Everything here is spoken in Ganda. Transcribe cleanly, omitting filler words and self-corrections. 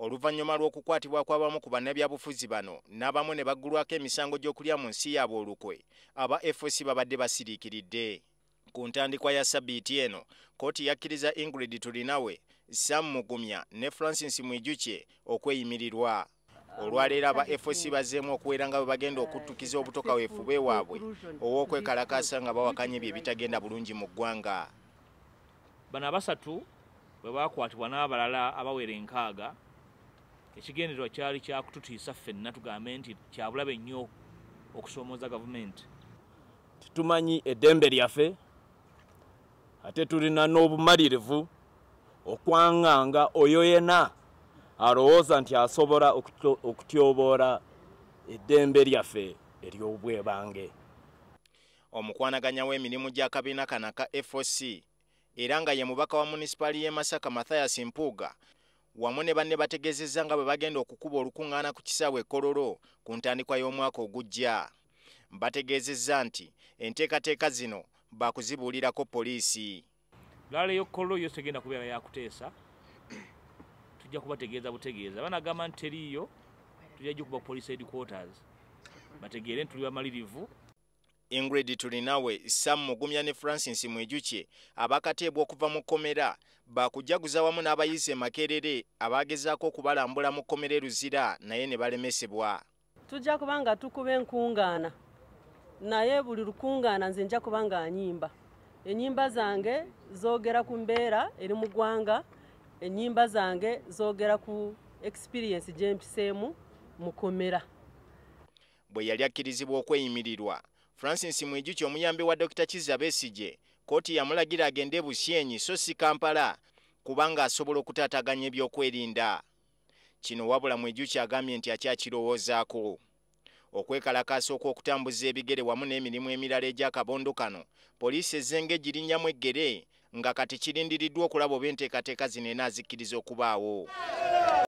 Oluvannyuma lw'okukwatibwa kw'abamu ku bannabyabufuzi bano n'abamu ne baggulwako emisango gy'okulya mu nsi yaabwe olukwe, aba A4C babadde basiriikiridde. Ku ntandikwa ya Sabbiiti eno, kkooti yakkiriza Ingrid Tulinawe, Sam Mugumya ne Francis Mwijukye okweyimirirwa. Olwaleero aba A4C bazzeemu okubeera nga bwe bagenda okuttukiza obuto kaweefube waabwe ow'okwekalakaasa nga bawakanya ebyo ebitagenda bulungi mu ggwanga. Bano abasatu bwe baakwatibwa n'abalala abawera 6, ekigendererwa kyali kyakututiisa ffenna tugambe nti kyabulabe nnyo okusoomooza gavumenti. Tumanyi eddembe lyaffe ate tulina n'obumalirivu okwanganga oyo yena alowooza nti asobola okutyoboola eddembe lyaffe ery'obwebange. Omukwanaganya w'emirimu gy'akabiina kano ka A4C era nga ye mubaka wa munisipaali y'e Masaka Mathias Mpuuga wamu ne banne bategeezezza nga bwe bagenda okukuba olukuŋŋaana ku kisaawe Kololo ku ntandikwa y'omwaka ogujja. Bategeezezza nti enteekateeka zino baakuzibuulirako poliisi. Lwaleero Kololo yo tegenda kubeera yakuteesa, tujja kubategeeza butegeeza. Banagamba nti teriiyo, tujja kuba police headquarters bategeere nti tuli bamalirivu. Ingrid Tulinawe, Sam Mugumya ne Francis Mwijukye abakateebwa okuva mu kkomera baakujaguza wamu n'abayizi e Makerere abaagezaako okubalambula mu kkomera Luzira naye ne balemesebwa. Tujja kuba nga tukuba enkunguaana, naye buli lukungaana nze nja kuba nga nyimba. Ennyimba zange zoogera ku mbeera eri mu ggwanga, ennyimba zange zoogera ku experience gye mpiseemu mu kkomera. Bwe yali akkirizibwa okweyimirirwa, Francis Mwijukye omuyambi wa Dr. Kizza Besigye, kkooti yamulagira agende Busyenyi so si Kampala kubanga asobola okutaataganya ebyokwerinda. Kino wabula Mwijukye agambye nti akyakirowoozaako. Okwekalakaasa okw'okutambuza ebigere wamu n'emirimu emirala egy'akabondo kano, poliisi ezzenga egirinnyamu eggere nga kati kirindiriddwa okulaba oba enteekateeka zino enaazikkiriza okubaawo.